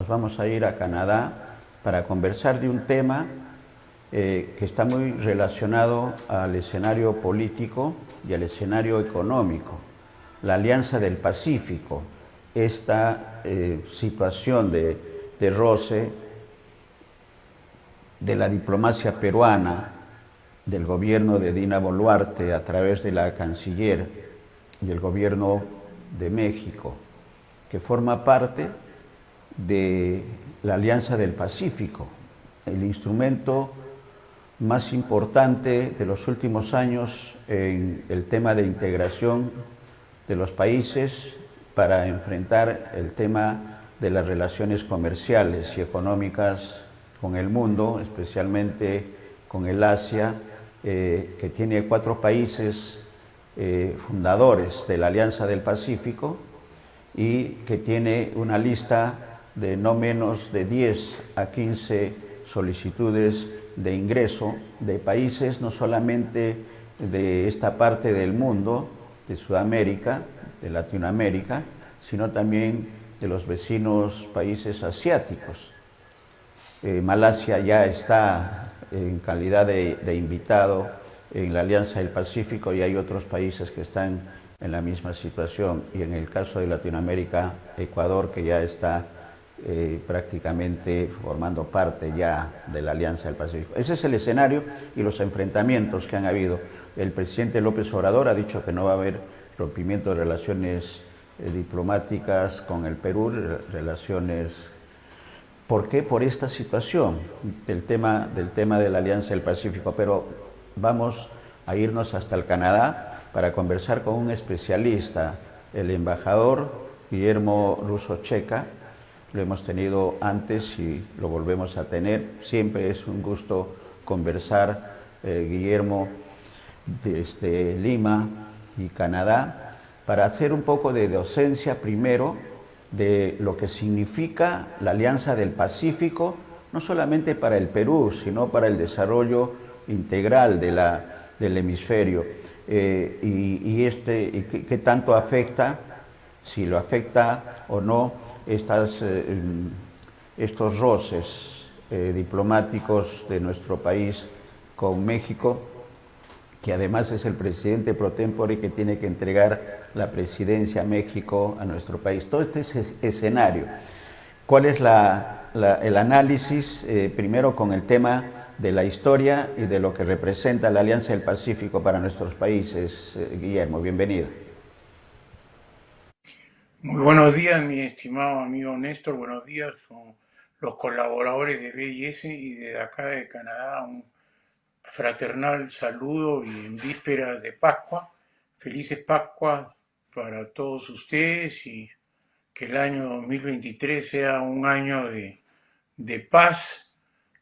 Nos vamos a ir a Canadá para conversar de un tema que está muy relacionado al escenario político y al escenario económico. La Alianza del Pacífico, esta situación de roce de la diplomacia peruana, del gobierno de Dina Boluarte a través de la canciller y el gobierno de México, que forma parte de la Alianza del Pacífico, el instrumento más importante de los últimos años en el tema de integración de los países para enfrentar el tema de las relaciones comerciales y económicas con el mundo, especialmente con el Asia, que tiene 4 países fundadores de la Alianza del Pacífico y que tiene una lista de no menos de 10 a 15 solicitudes de ingreso de países no solamente de esta parte del mundo, de Sudamérica, de Latinoamérica, sino también de los vecinos países asiáticos. Malasia ya está en calidad de invitado en la Alianza del Pacífico y hay otros países que están en la misma situación, y en el caso de Latinoamérica, Ecuador, que ya está prácticamente formando parte ya de la Alianza del Pacífico. Ese es el escenario y los enfrentamientos que han habido. El presidente López Obrador ha dicho que no va a haber rompimiento de relaciones diplomáticas con el Perú, relaciones. ¿Por qué? Por esta situación del tema de la Alianza del Pacífico. Pero vamos a irnos hasta el Canadá para conversar con un especialista, el embajador Guillermo Russo Checa. Lo hemos tenido antes y lo volvemos a tener. Siempre es un gusto conversar, Guillermo, desde Lima y Canadá, para hacer un poco de docencia primero de lo que significa la Alianza del Pacífico, no solamente para el Perú, sino para el desarrollo integral del hemisferio. ¿Qué tanto afecta, si lo afecta o no, estos roces diplomáticos de nuestro país con México, que además es el presidente pro tempore que tiene que entregar la presidencia a México, a nuestro país? Todo este escenario, ¿cuál es el análisis primero con el tema de la historia y de lo que representa la Alianza del Pacífico para nuestros países? Guillermo, bienvenido. Muy buenos días, mi estimado amigo Néstor. Buenos días con los colaboradores de BIS y desde acá de Canadá. Un fraternal saludo y en vísperas de Pascua. Felices Pascuas para todos ustedes y que el año 2023 sea un año de paz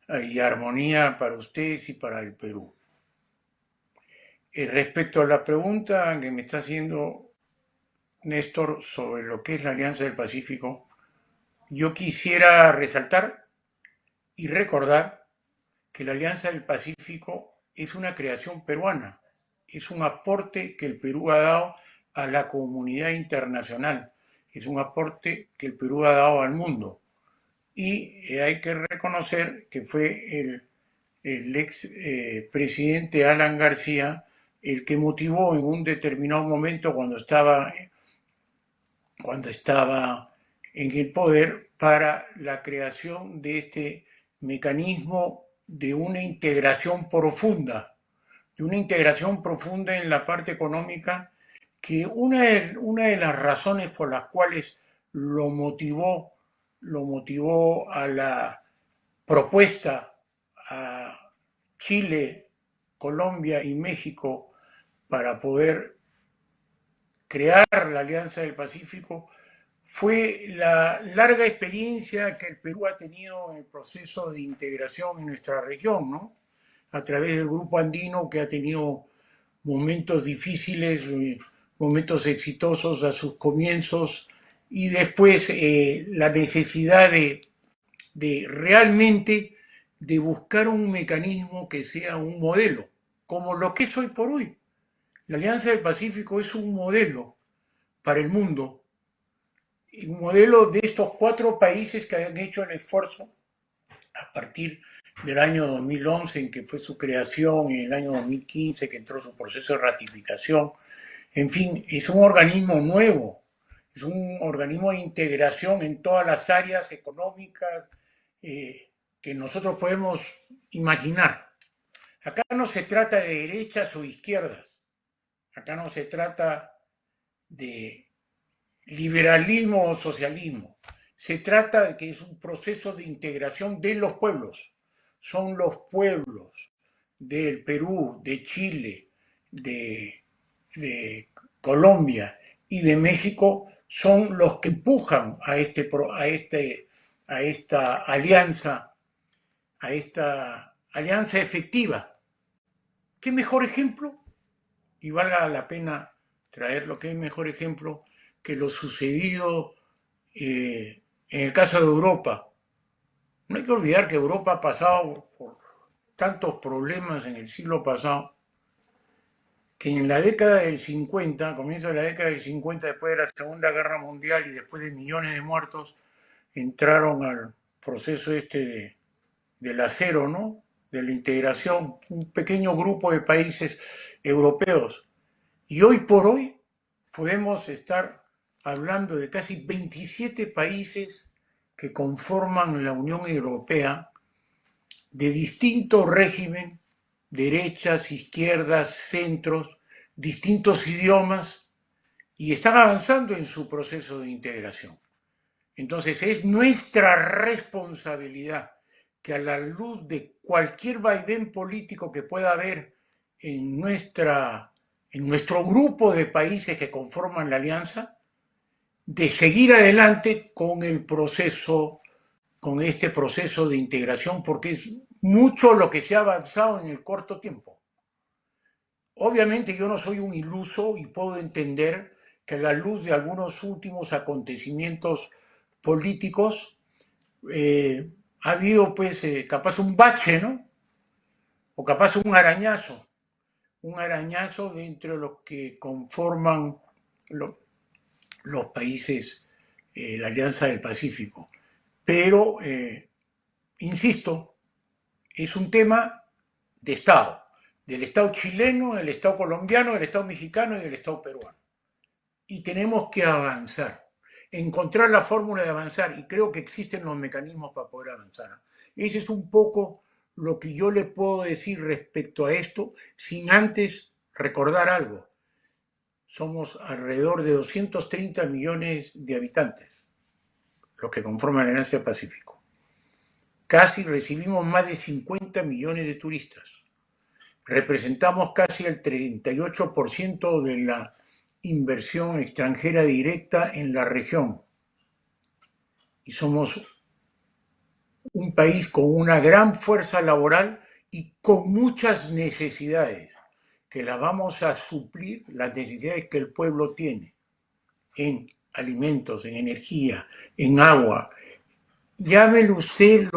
y armonía para ustedes y para el Perú. Respecto a la pregunta que me está haciendo Néstor sobre lo que es la Alianza del Pacífico, yo quisiera resaltar y recordar que la Alianza del Pacífico es una creación peruana, es un aporte que el Perú ha dado a la comunidad internacional, es un aporte que el Perú ha dado al mundo. Y hay que reconocer que fue el ex presidente Alan García el que motivó en un determinado momento cuando estaba en el poder para la creación de este mecanismo de una integración profunda, en la parte económica, que una de las razones por las cuales lo motivó a la propuesta a Chile, Colombia y México para poder crear la Alianza del Pacífico fue la larga experiencia que el Perú ha tenido en el proceso de integración en nuestra región, ¿no? A través del Grupo Andino, que ha tenido momentos difíciles, momentos exitosos a sus comienzos, y después la necesidad de realmente de buscar un mecanismo que sea un modelo, como lo que es hoy por hoy. La Alianza del Pacífico es un modelo para el mundo un modelo de estos 4 países que han hecho el esfuerzo a partir del año 2011, en que fue su creación, y en el año 2015, que entró su proceso de ratificación. En fin, es un organismo nuevo, es un organismo de integración en todas las áreas económicas que nosotros podemos imaginar. Acá no se trata de derechas o izquierdas, acá no se trata de liberalismo o socialismo, se trata de que es un proceso de integración de los pueblos. Son los pueblos del Perú, de Chile, de Colombia y de México, son los que empujan a esta alianza efectiva. ¿Qué mejor ejemplo? Y valga la pena traerlo, ¿qué mejor ejemplo que lo sucedido en el caso de Europa? No hay que olvidar que Europa ha pasado por tantos problemas en el siglo pasado, que en la década del 50, comienzo de la década del 50, después de la Segunda Guerra Mundial y después de millones de muertos, entraron al proceso del acero, ¿no? De la integración, un pequeño grupo de países europeos. Y hoy por hoy podemos estar hablando de casi 27 países que conforman la Unión Europea, de distinto régimen, derechas, izquierdas, centros, distintos idiomas, y están avanzando en su proceso de integración. Entonces es nuestra responsabilidad que, a la luz de cualquier vaivén político que pueda haber en nuestro grupo de países que conforman la alianza, de seguir adelante con este proceso de integración, porque es mucho lo que se ha avanzado en el corto tiempo. Obviamente yo no soy un iluso y puedo entender que, a la luz de algunos últimos acontecimientos políticos, ha habido pues capaz un bache, ¿no? O capaz un arañazo dentro de los que conforman los países, la Alianza del Pacífico. Pero, insisto, es un tema de Estado, del Estado chileno, del Estado colombiano, del Estado mexicano y del Estado peruano. Y tenemos que avanzar, encontrar la fórmula de avanzar, y creo que existen los mecanismos para poder avanzar. Ese es un poco lo que yo le puedo decir respecto a esto, sin antes recordar algo. Somos alrededor de 230 millones de habitantes, los que conforman la Alianza del Pacífico. Casi recibimos más de 50 millones de turistas. Representamos casi el 38% de la inversión extranjera directa en la región. Y somos un país con una gran fuerza laboral y con muchas necesidades, que las vamos a suplir, las necesidades que el pueblo tiene en alimentos, en energía, en agua. Llámelo usted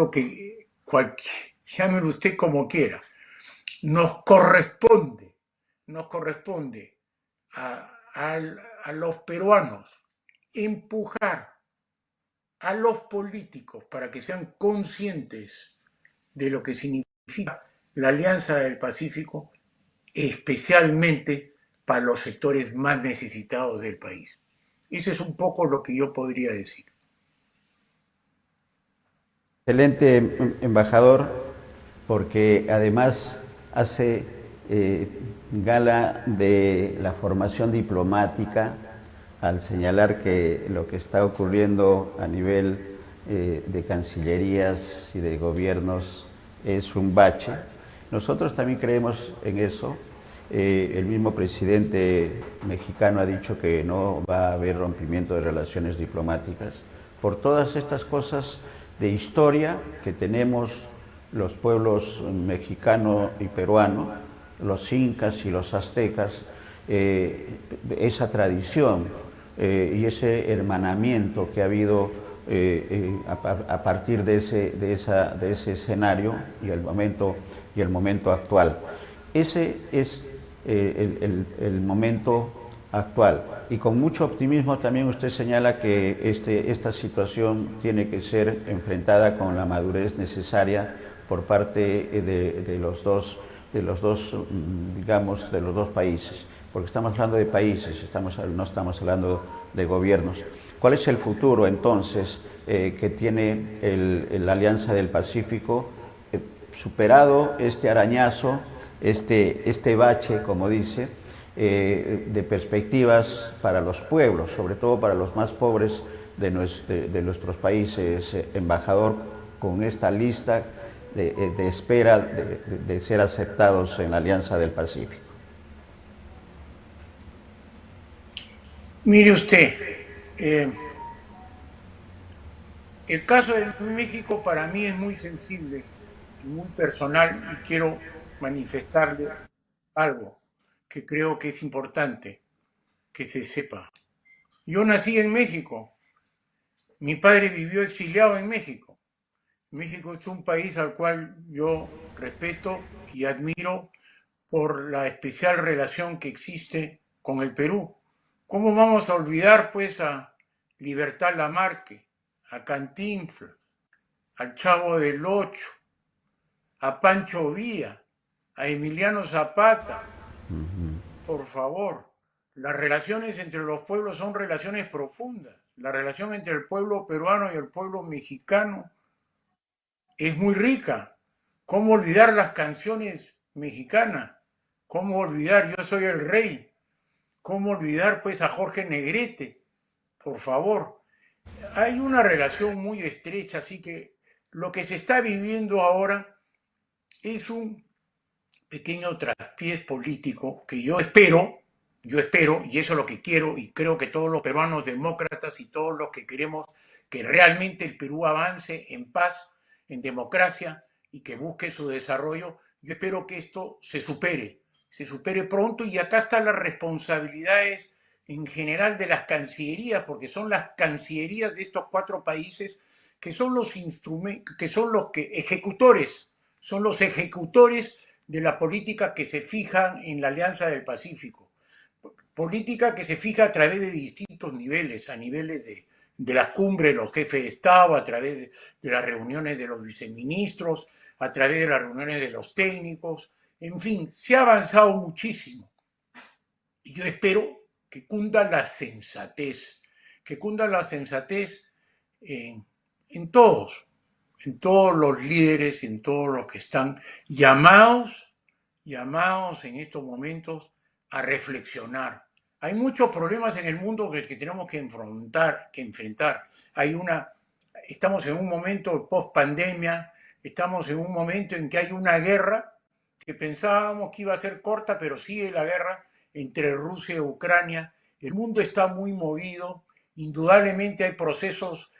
llámelo usted como quiera. Nos corresponde a los peruanos empujar a los políticos para que sean conscientes de lo que significa la Alianza del Pacífico, especialmente para los sectores más necesitados del país. Eso es un poco lo que yo podría decir. Excelente, embajador, porque además hace gala de la formación diplomática al señalar que lo que está ocurriendo a nivel de cancillerías y de gobiernos es un bache. Nosotros también creemos en eso. El mismo presidente mexicano ha dicho que no va a haber rompimiento de relaciones diplomáticas por todas estas cosas de historia que tenemos los pueblos mexicano y peruano, los incas y los aztecas, esa tradición y ese hermanamiento que ha habido a partir de ese escenario y el momento actual. Ese es el momento actual. Y con mucho optimismo también usted señala que esta situación tiene que ser enfrentada con la madurez necesaria por parte de los dos, digamos, de los dos países, porque estamos hablando de países, no estamos hablando de gobiernos. ¿Cuál es el futuro entonces que tiene la Alianza del Pacífico, superado este arañazo, este bache, como dice, de perspectivas para los pueblos, sobre todo para los más pobres de nuestros países, embajador, con esta lista de espera de ser aceptados en la Alianza del Pacífico? Mire usted, el caso de México para mí es muy sensible y muy personal y quiero manifestarle algo que creo que es importante que se sepa. Yo nací en México, mi padre vivió exiliado en México. México es un país al cual yo respeto y admiro por la especial relación que existe con el Perú. ¿Cómo vamos a olvidar pues a Libertad Lamarque, a Cantinflas, al Chavo del Ocho, a Pancho Villa, a Emiliano Zapata? Por favor, las relaciones entre los pueblos son relaciones profundas. La relación entre el pueblo peruano y el pueblo mexicano es muy rica. ¿Cómo olvidar las canciones mexicanas? ¿Cómo olvidar Yo soy el rey? ¿Cómo olvidar pues a Jorge Negrete? Por favor. Hay una relación muy estrecha, así que lo que se está viviendo ahora es un pequeño traspiés político que yo espero, y eso es lo que quiero, y creo que todos los peruanos demócratas y todos los que queremos que realmente el Perú avance en paz, en democracia y que busque su desarrollo, yo espero que esto se supere pronto, y acá están las responsabilidades en general de las cancillerías, porque son las cancillerías de estos 4 países que son los instrumentos, que son los ejecutores, de la política que se fija en la Alianza del Pacífico. Política que se fija a través de distintos niveles, a niveles de la cumbre de los jefes de Estado, a través de las reuniones de los viceministros, a través de las reuniones de los técnicos. En fin, se ha avanzado muchísimo. Y yo espero que cunda la sensatez en todos los líderes, en todos los que están llamados en estos momentos a reflexionar. Hay muchos problemas en el mundo que tenemos que enfrentar. Estamos en un momento post pandemia, estamos en un momento en que hay una guerra que pensábamos que iba a ser corta, pero sigue la guerra entre Rusia y Ucrania. El mundo está muy movido, indudablemente hay procesos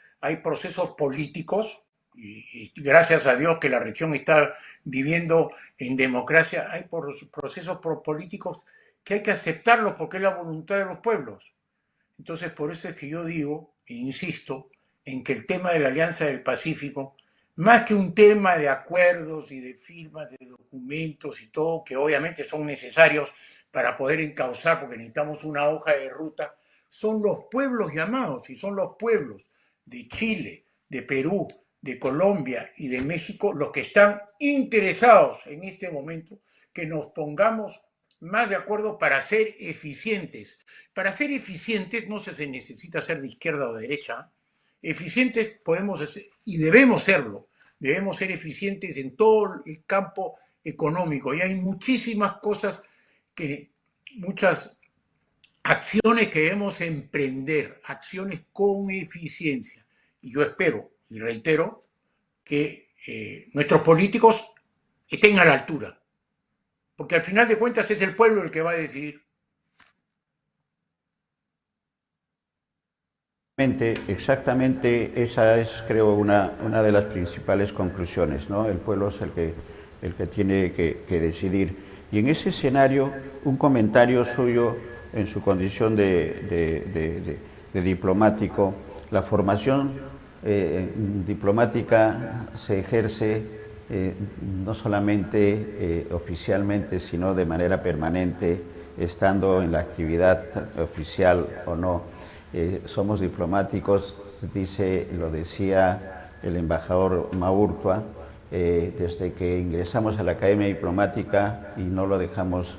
políticos, y gracias a Dios que la región está viviendo en democracia. Hay procesos políticos que hay que aceptarlos porque es la voluntad de los pueblos. Entonces, por eso es que yo digo e insisto en que el tema de la Alianza del Pacífico, más que un tema de acuerdos y de firmas de documentos y todo, que obviamente son necesarios para poder encauzar, porque necesitamos una hoja de ruta, son los pueblos llamados, y son los pueblos de Chile, de Perú, de Colombia y de México los que están interesados en este momento que nos pongamos más de acuerdo para ser eficientes. Para ser eficientes no se necesita ser de izquierda o de derecha. Eficientes podemos ser, y debemos serlo. Debemos ser eficientes en todo el campo económico. Y hay muchísimas cosas muchas acciones que debemos emprender, acciones con eficiencia. Y yo espero y reitero que nuestros políticos estén a la altura, porque al final de cuentas es el pueblo el que va a decidir. Exactamente, esa es, creo, una de las principales conclusiones, ¿no? El pueblo es el que tiene que decidir. Y en ese escenario, un comentario suyo en su condición de diplomático, la formación diplomática se ejerce no solamente oficialmente, sino de manera permanente estando en la actividad oficial o no. Somos diplomáticos, lo decía el embajador Maurtua, desde que ingresamos a la Academia Diplomática y no lo dejamos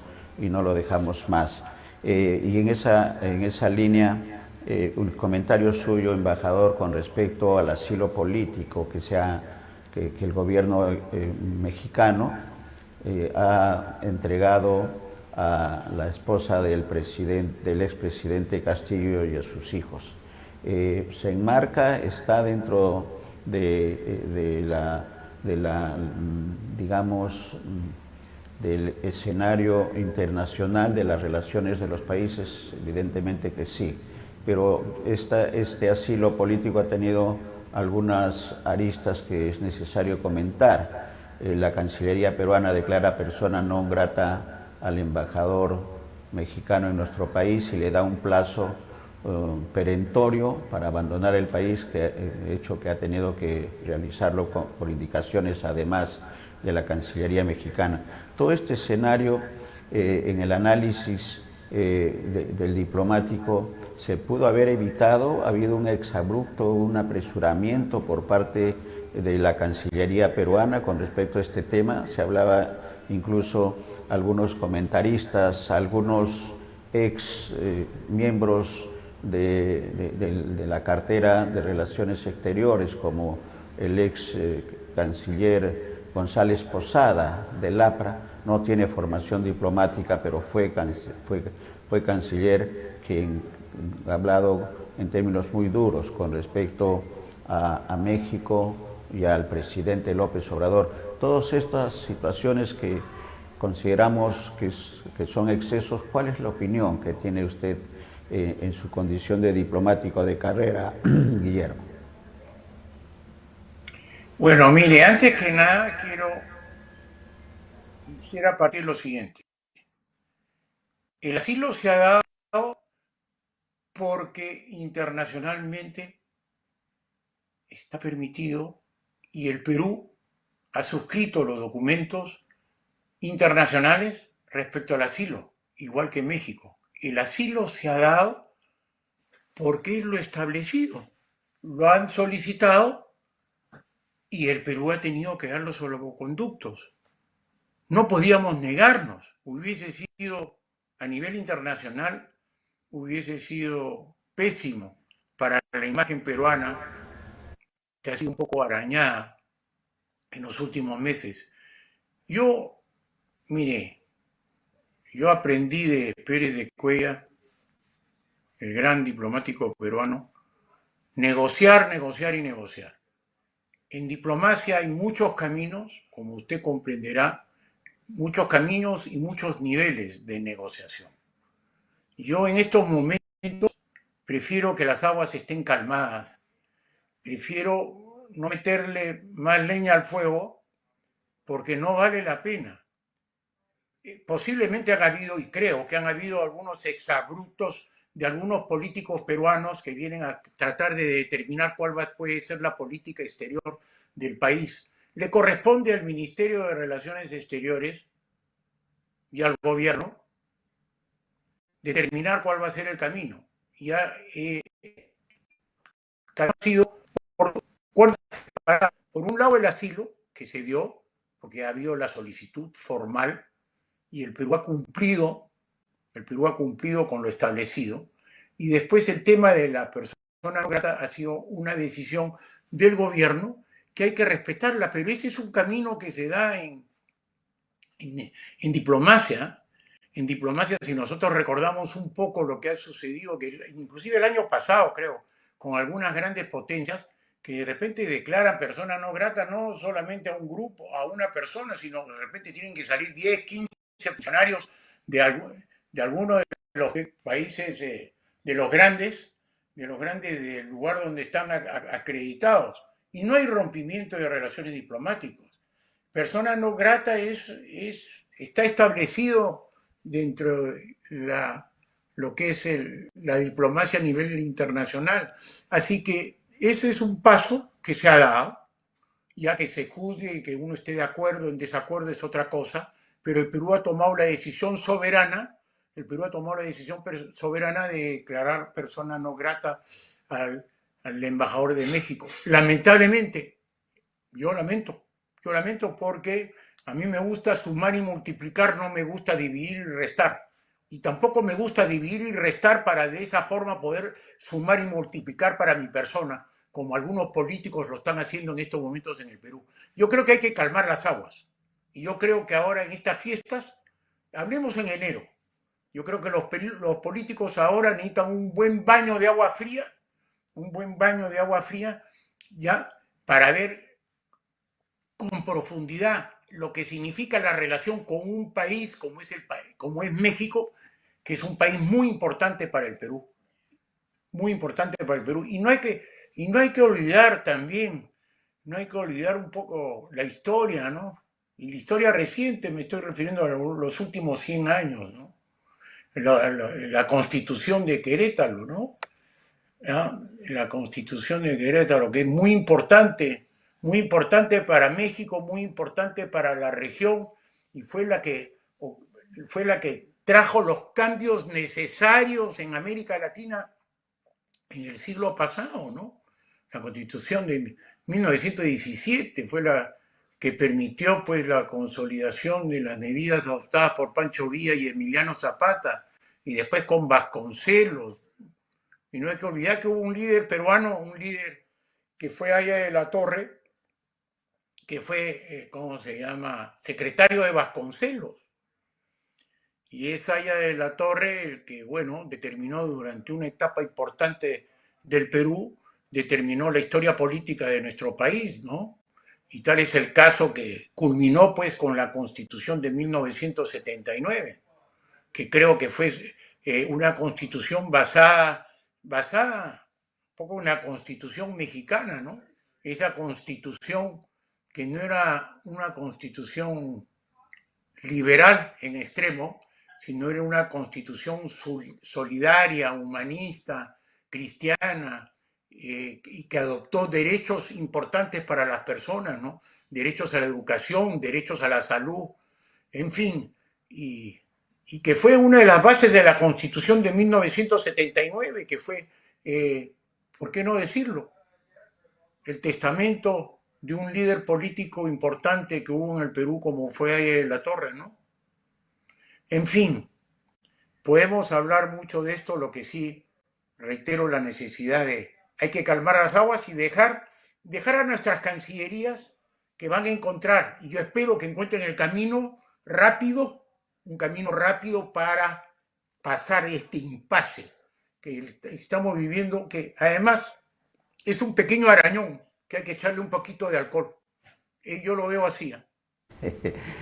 más. Y en esa línea, un comentario suyo, embajador, con respecto al asilo político que el gobierno mexicano ha entregado a la esposa del expresidente Castillo y a sus hijos. Se enmarca, está dentro digamos, del escenario internacional de las relaciones de los países, evidentemente que sí, pero este asilo político ha tenido algunas aristas que es necesario comentar. La Cancillería peruana declara persona non grata al embajador mexicano en nuestro país y le da un plazo perentorio para abandonar el país, hecho que ha tenido que realizarlo por indicaciones además de la Cancillería mexicana. Todo este escenario, en el análisis del diplomático, se pudo haber evitado. Ha habido un exabrupto, un apresuramiento por parte de la Cancillería peruana con respecto a este tema. Se hablaba incluso algunos comentaristas, algunos ex miembros de la cartera de Relaciones Exteriores, como el ex canciller González Posada del APRA, no tiene formación diplomática, pero fue canciller, quien ha hablado en términos muy duros con respecto a México y al presidente López Obrador. Todas estas situaciones que consideramos que son excesos, ¿cuál es la opinión que tiene usted en su condición de diplomático de carrera, Guillermo? Bueno, mire, antes que nada quisiera partir lo siguiente. El asilo se ha dado porque internacionalmente está permitido y el Perú ha suscrito los documentos internacionales respecto al asilo, igual que México. El asilo se ha dado porque es lo establecido. Lo han solicitado y el Perú ha tenido que dar los salvoconductos. No podíamos negarnos. Hubiese sido, a nivel internacional, hubiese sido pésimo para la imagen peruana, que ha sido un poco arañada en los últimos meses. Mire, yo aprendí de Pérez de Cuellar, el gran diplomático peruano, negociar, negociar y negociar. En diplomacia hay muchos caminos, como usted comprenderá, muchos caminos y muchos niveles de negociación. Yo en estos momentos prefiero que las aguas estén calmadas, prefiero no meterle más leña al fuego porque no vale la pena. Posiblemente han habido, y creo que han habido algunos exabruptos de algunos políticos peruanos que vienen a tratar de determinar cuál puede ser la política exterior del país. Le corresponde al Ministerio de Relaciones Exteriores y al gobierno determinar cuál va a ser el camino. Ya ha sido por un lado el asilo que se dio, porque ha habido la solicitud formal y el Perú ha cumplido con lo establecido. Y después el tema de la persona no grata ha sido una decisión del gobierno que hay que respetarla, pero ese es un camino que se da en diplomacia. En diplomacia, si nosotros recordamos un poco lo que ha sucedido, que inclusive el año pasado, creo, con algunas grandes potencias, que de repente declaran persona no grata no solamente a un grupo, a una persona, sino que de repente tienen que salir 10, 15 funcionarios de algunos de los países, de los grandes del lugar donde están acreditados. Y no hay rompimiento de relaciones diplomáticas. Persona no grata está establecido dentro de lo que es la diplomacia a nivel internacional. Así que ese es un paso que se ha dado, ya que se juzgue y que uno esté de acuerdo, en desacuerdo es otra cosa, pero el Perú ha tomado la decisión soberana el Perú ha tomado la decisión soberana de declarar persona no grata al embajador de México. Lamentablemente, yo lamento porque a mí me gusta sumar y multiplicar, no me gusta dividir y restar. Y tampoco me gusta dividir y restar para de esa forma poder sumar y multiplicar para mi persona, como algunos políticos lo están haciendo en estos momentos en el Perú. Yo creo que hay que calmar las aguas. Y yo creo que ahora en estas fiestas, hablemos en enero, yo creo que los políticos ahora necesitan un buen baño de agua fría, ya, para ver con profundidad lo que significa la relación con un país como es México, que es un país muy importante para el Perú, muy importante para el Perú. Y no hay que olvidar también, no hay que olvidar un poco la historia, ¿no? Y la historia reciente, me estoy refiriendo a los últimos 100 años, ¿no? La Constitución de Querétaro, ¿no? ¿Ya? La Constitución de Querétaro, que es muy importante para México, muy importante para la región, y fue la que trajo los cambios necesarios en América Latina en el siglo pasado, ¿no? La Constitución de 1917 fue la que permitió pues la consolidación de las medidas adoptadas por Pancho Villa y Emiliano Zapata, y después con Vasconcelos. Y no hay que olvidar que hubo un líder peruano, un líder que fue Haya de la Torre, que fue, ¿cómo se llama?, secretario de Vasconcelos. Y es Haya de la Torre el que, bueno, determinó durante una etapa importante del Perú, determinó la historia política de nuestro país, ¿no? Y tal es el caso que culminó pues con la Constitución de 1979, que creo que fue una constitución basada un poco en una constitución mexicana, ¿no? Esa constitución que no era una constitución liberal en extremo, sino era una constitución solidaria, humanista, cristiana, y que adoptó derechos importantes para las personas, ¿no? Derechos a la educación, derechos a la salud, en fin, y que fue una de las bases de la Constitución de 1979, que fue, ¿por qué no decirlo?, el testamento de un líder político importante que hubo en el Perú como fue La Torre, ¿no? En fin, podemos hablar mucho de esto, lo que sí reitero la necesidad de, hay que calmar las aguas y dejar a nuestras cancillerías que van a encontrar, y yo espero que encuentren el camino rápido, un camino rápido para pasar este impasse que estamos viviendo, que además es un pequeño arañón que hay que echarle un poquito de alcohol. Yo lo veo así.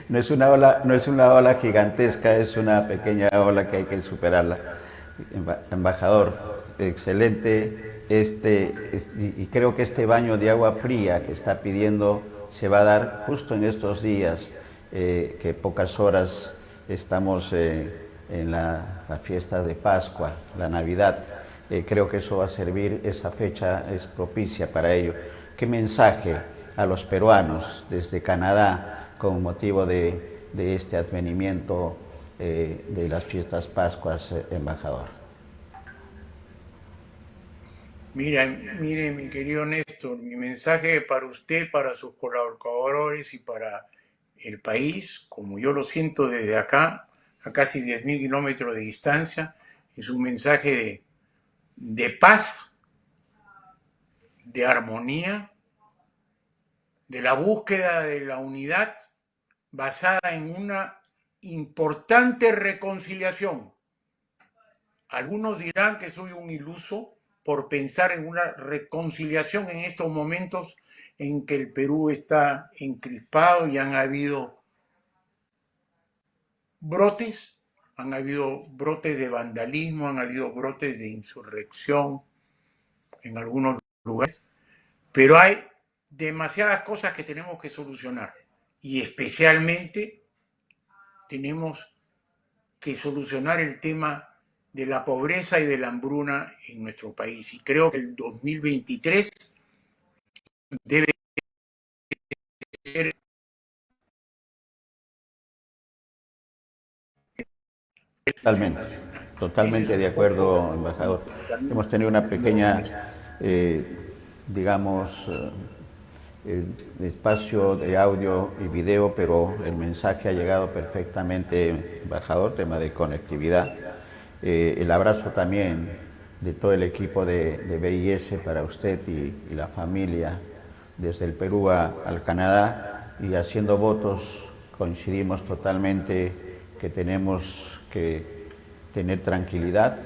No es una ola gigantesca, es una pequeña ola que hay que superarla. Embajador, excelente. Y creo que este baño de agua fría que está pidiendo se va a dar justo en estos días, que pocas horas estamos en la fiesta de Pascua, la Navidad. Creo que eso va a servir, esa fecha es propicia para ello. ¿Qué mensaje a los peruanos desde Canadá con motivo de este advenimiento de las fiestas Pascuas, embajador? Mire, mi querido Néstor, mi mensaje para usted, para sus colaboradores y para el país, como yo lo siento desde acá, a casi 10.000 kilómetros de distancia, es un mensaje de paz, de armonía, de la búsqueda de la unidad basada en una importante reconciliación. Algunos dirán que soy un iluso por pensar en una reconciliación en estos momentos en que el Perú está encrispado y han habido brotes de vandalismo, han habido brotes de insurrección en algunos lugares, pero hay demasiadas cosas que tenemos que solucionar y especialmente tenemos que solucionar el tema de la pobreza y de la hambruna en nuestro país. Y creo que el 2023 debe ser Totalmente, totalmente de acuerdo, embajador. Hemos tenido una pequeña, digamos, espacio de audio y video, pero el mensaje ha llegado perfectamente, embajador, tema de conectividad. El abrazo también de todo el equipo de BIS para usted y la familia desde el Perú al Canadá, y haciendo votos coincidimos totalmente que tenemos que tener tranquilidad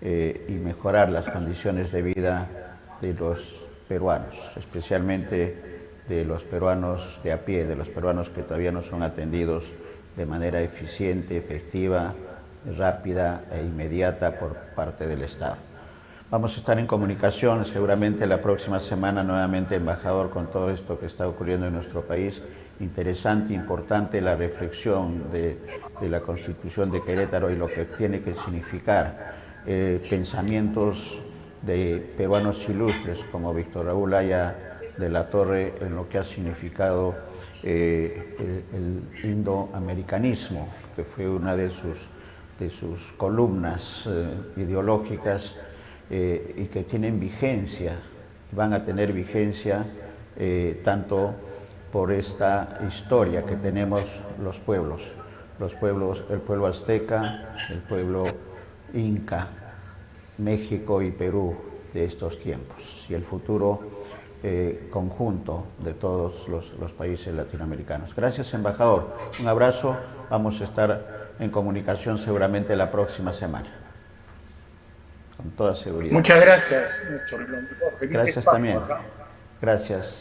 y mejorar las condiciones de vida de los peruanos, especialmente de los peruanos de a pie, de los peruanos que todavía no son atendidos de manera eficiente, efectiva, rápida e inmediata por parte del Estado. Vamos a estar en comunicación seguramente la próxima semana nuevamente, embajador, con todo esto que está ocurriendo en nuestro país. Interesante, importante la reflexión de la Constitución de Querétaro y lo que tiene que significar. Pensamientos de peruanos ilustres como Víctor Raúl Haya de la Torre en lo que ha significado el indoamericanismo, que fue una de sus columnas ideológicas, y que tienen vigencia, van a tener vigencia tanto por esta historia que tenemos los pueblos, el pueblo azteca, el pueblo inca, México y Perú de estos tiempos, y el futuro conjunto de todos los países latinoamericanos. Gracias, embajador. Un abrazo. Vamos a estar en comunicación seguramente la próxima semana. Con toda seguridad. Muchas gracias, Néstor. Felices Gracias Pascuas, también. ¿ah? Gracias.